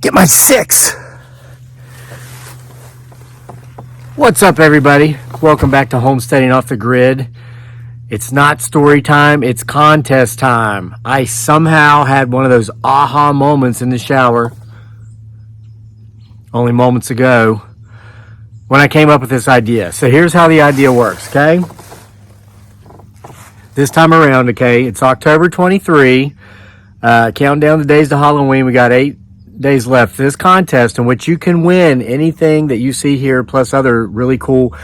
Get my 6. What's up, everybody? Welcome back to Homesteading Off the Grid. It's not story time, it's contest time. I somehow had one of those aha moments in the shower only moments ago when I came up with this idea. So here's how the idea works, okay? This time around, okay, it's October 23. Counting down the days to Halloween. We got 8 days left. This contest in which you can win anything that you see here, plus other really cool,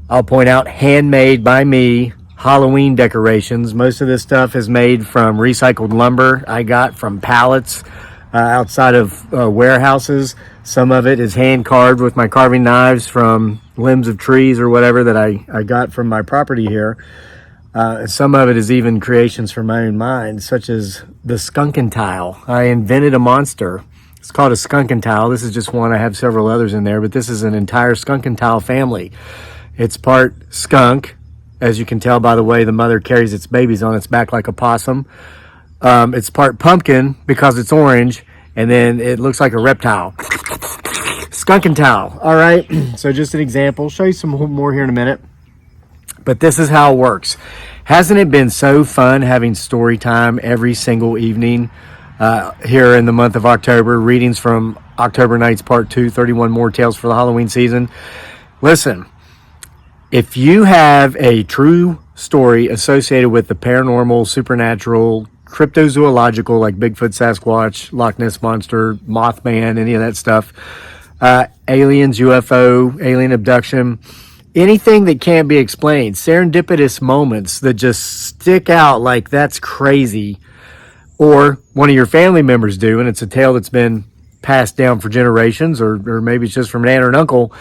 I'll point out, handmade by me Halloween decorations. Most of this stuff is made from recycled lumber I got from pallets outside of warehouses. Some of it is hand carved with my carving knives from limbs of trees or whatever that I got from my property here. Some of it is even creations from my own mind, such as the skunkin' tile. I invented a monster. It's called a skunkin' tile. This is just one. I have several others in there, but this is an entire skunkin' tile family. It's part skunk, as you can tell by the way the mother carries its babies on its back like a possum. It's part pumpkin because it's orange, and then it looks like a reptile. Skunkin' tile. All right, so just an example. Show you some more here in a minute. But this is how it works. Hasn't it been so fun having story time every single evening here in the month of October? Readings from October Nights Part 2, 31 more tales for the Halloween season. Listen, if you have a true story associated with the paranormal, supernatural, cryptozoological, like Bigfoot, Sasquatch, Loch Ness Monster, Mothman, any of that stuff, aliens, UFO, alien abduction, anything that can't be explained, serendipitous moments that just stick out like that's crazy, or one of your family members do, and it's a tale that's been passed down for generations, or maybe it's just from an aunt or an uncle,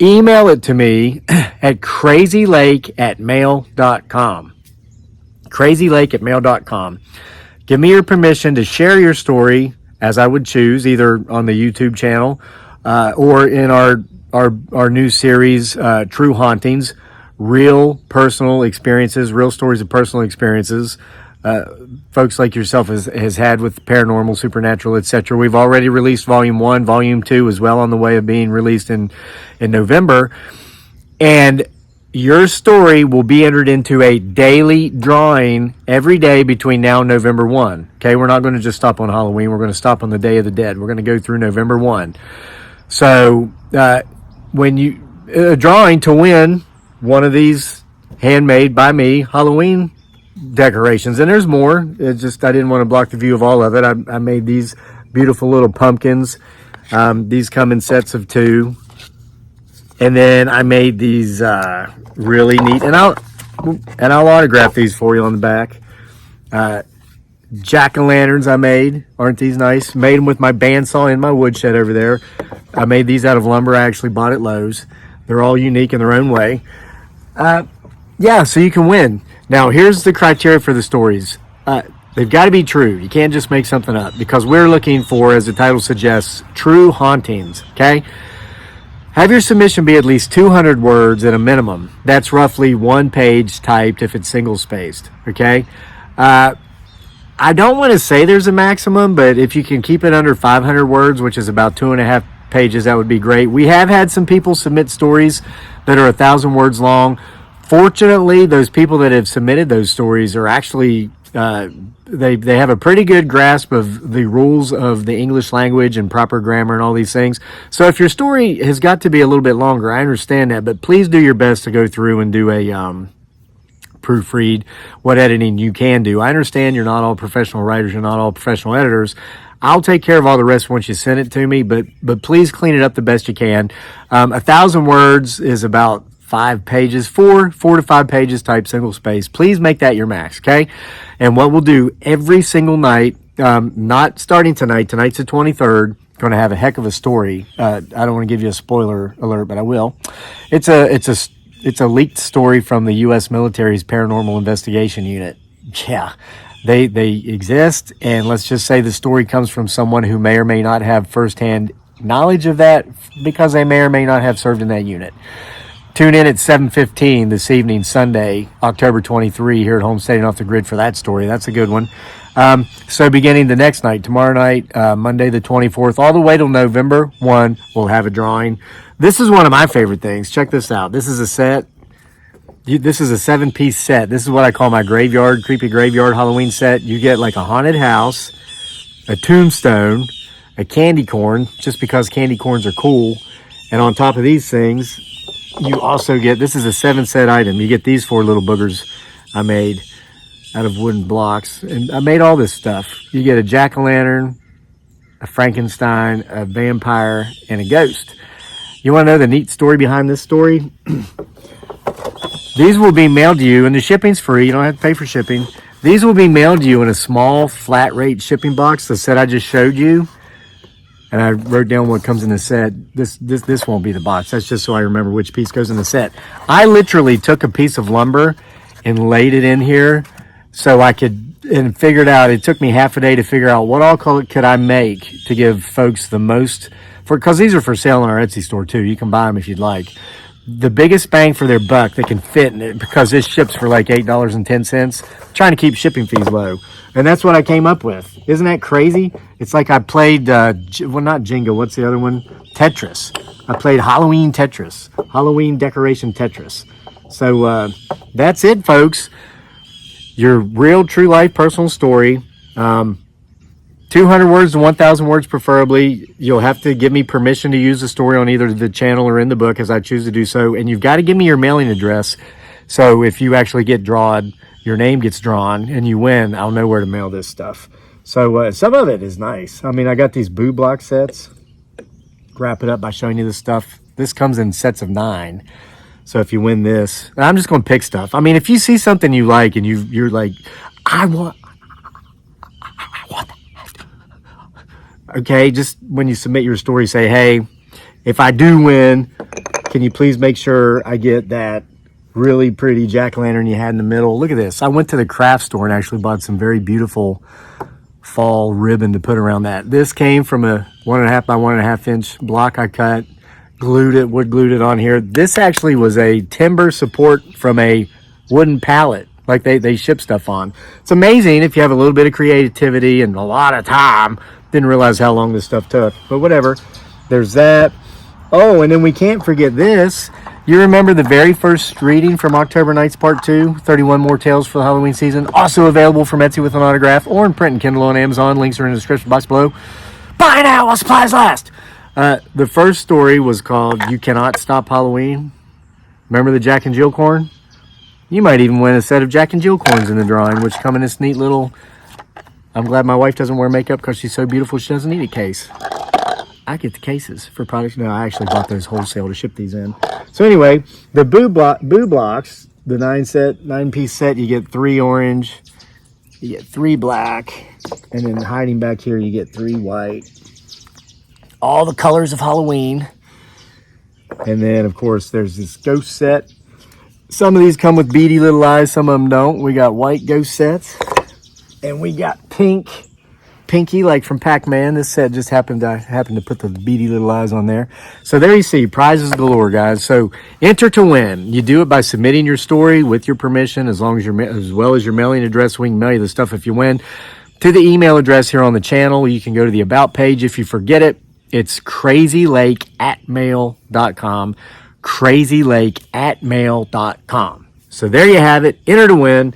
email it to me at crazylake@mail.com. crazylake@mail.com. Give me your permission to share your story as I would choose, either on the YouTube channel or in our new series, True Hauntings, real personal experiences, real stories of personal experiences folks like yourself has had with paranormal, supernatural, etc. We've already released Volume 1. Volume 2 is well on the way of being released in November. And your story will be entered into a daily drawing every day between now and November 1. Okay, we're not going to just stop on Halloween. We're going to stop on the Day of the Dead. We're going to go through November 1. So, when you a drawing to win one of these handmade by me Halloween decorations, and there's more. It's just I didn't want to block the view of all of it. I made these beautiful little pumpkins. These come in sets of 2, and then I made these really neat, and I'll autograph these for you on the back. Jack-o'-lanterns I made. Aren't these nice? Made them with my bandsaw in my woodshed over there. I made these out of lumber I actually bought at Lowe's. They're all unique in their own way. Yeah, so you can win. Now, here's the criteria for the stories. They've got to be true. You can't just make something up, because we're looking for, as the title suggests, true hauntings, okay? Have your submission be at least 200 words at a minimum. That's roughly 1 page typed if it's single-spaced, okay? I don't want to say there's a maximum, but if you can keep it under 500 words, which is about 2.5 pages, that would be great. We have had some people submit stories that are 1,000 words long. Fortunately, those people that have submitted those stories are actually, they have a pretty good grasp of the rules of the English language and proper grammar and all these things. So if your story has got to be a little bit longer, I understand that, but please do your best to go through and do a proofread, what editing you can do. I understand you're not all professional writers, you're not all professional editors. I'll take care of all the rest once you send it to me, but please clean it up the best you can. 1,000 words is about 5 pages, 4 to 5 pages type single space. Please make that your max, okay? And what we'll do every single night, not starting tonight, tonight's the 23rd, going to have a heck of a story. I don't want to give you a spoiler alert, but I will. It's a leaked story from the U.S. military's paranormal investigation unit. Yeah, they exist, and let's just say the story comes from someone who may or may not have firsthand knowledge of that, because they may or may not have served in that unit. Tune in at 7:15 this evening, Sunday, October 23, here at Homesteading Off the Grid for that story. That's a good one. So beginning the next night, tomorrow night, Monday the 24th, all the way till November 1, we'll have a drawing. This is one of my favorite things. Check this out. This is a set. This is a 7-piece set. This is what I call my graveyard, creepy graveyard Halloween set. You get like a haunted house, a tombstone, a candy corn, just because candy corns are cool. And on top of these things, you also get, this is a 7-set item. You get these 4 little boogers I made out of wooden blocks. And I made all this stuff. You get a jack-o'-lantern, a Frankenstein, a vampire, and a ghost. You want to know the neat story behind this story? These will be mailed to you, and the shipping's free. You don't have to pay for shipping. These will be mailed to you in a small, flat-rate shipping box, the set I just showed you. And I wrote down what comes in the set. This won't be the box. That's just so I remember which piece goes in the set. I literally took a piece of lumber and laid it in here so I could, and figured out, it took me half a day to figure out what all could I make to give folks the most, because these are for sale on our Etsy store too. You can buy them if you'd like. The biggest bang for their buck they can fit in it, because this ships for like $8.10, trying to keep shipping fees low. And that's what I came up with. Isn't that crazy? It's like I played, well, not Jenga, what's the other one? Tetris. I played Halloween Tetris, Halloween decoration Tetris. So that's it, folks. Your real, true life personal story. 200 words to 1,000 words preferably. You'll have to give me permission to use the story on either the channel or in the book as I choose to do so. And you've got to give me your mailing address. So if you actually get drawn, your name gets drawn and you win, I'll know where to mail this stuff. So some of it is nice. I mean, I got these boo block sets. Wrap it up by showing you this stuff. This comes in sets of 9. So if you win this, I'm just going to pick stuff. I mean, if you see something you like and you're like, I want that. Okay, just when you submit your story, say, hey, if I do win, can you please make sure I get that really pretty jack-o'-lantern you had in the middle? Look at this. I went to the craft store and actually bought some very beautiful fall ribbon to put around that. This came from a 1.5 by 1.5 inch block I cut, wood glued it on here. This actually was a timber support from a wooden pallet, like they ship stuff on. It's amazing if you have a little bit of creativity and a lot of time. Didn't realize how long this stuff took, but whatever. There's that. Oh, and then we can't forget this. You remember the very first reading from October Nights Part 2, 31 More Tales for the Halloween Season, also available from Etsy with an autograph or in print and Kindle on Amazon. Links are in the description box below. Buy now while supplies last. The first story was called You Cannot Stop Halloween. Remember the Jack and Jill corn? You might even win a set of Jack and Jill corns in the drawing, which come in this neat little, I'm glad my wife doesn't wear makeup because she's so beautiful she doesn't need a case. I get the cases for products. No, I actually bought those wholesale to ship these in. So anyway, the boo blocks, the 9-piece set, you get 3 orange, you get 3 black, and then hiding back here you get 3 white. All the colors of Halloween. And then of course there's this ghost set. Some of these come with beady little eyes, some of them don't. We got white ghost sets. And we got pinky, like from Pac-Man. This set just happened to put the beady little eyes on there. So there you see, prizes galore, guys. So enter to win. You do it by submitting your story with your permission, as well as your mailing address. We can mail you the stuff if you win to the email address here on the channel. You can go to the About page. If you forget it, it's crazylake@mail.com. crazylake@mail.com. So there you have it. Enter to win.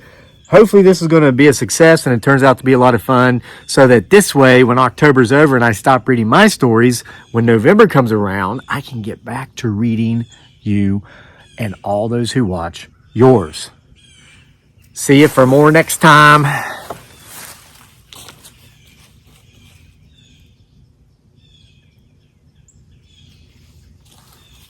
Hopefully this is going to be a success and it turns out to be a lot of fun, so that this way, when October's over and I stop reading my stories, when November comes around, I can get back to reading you and all those who watch yours. See you for more next time.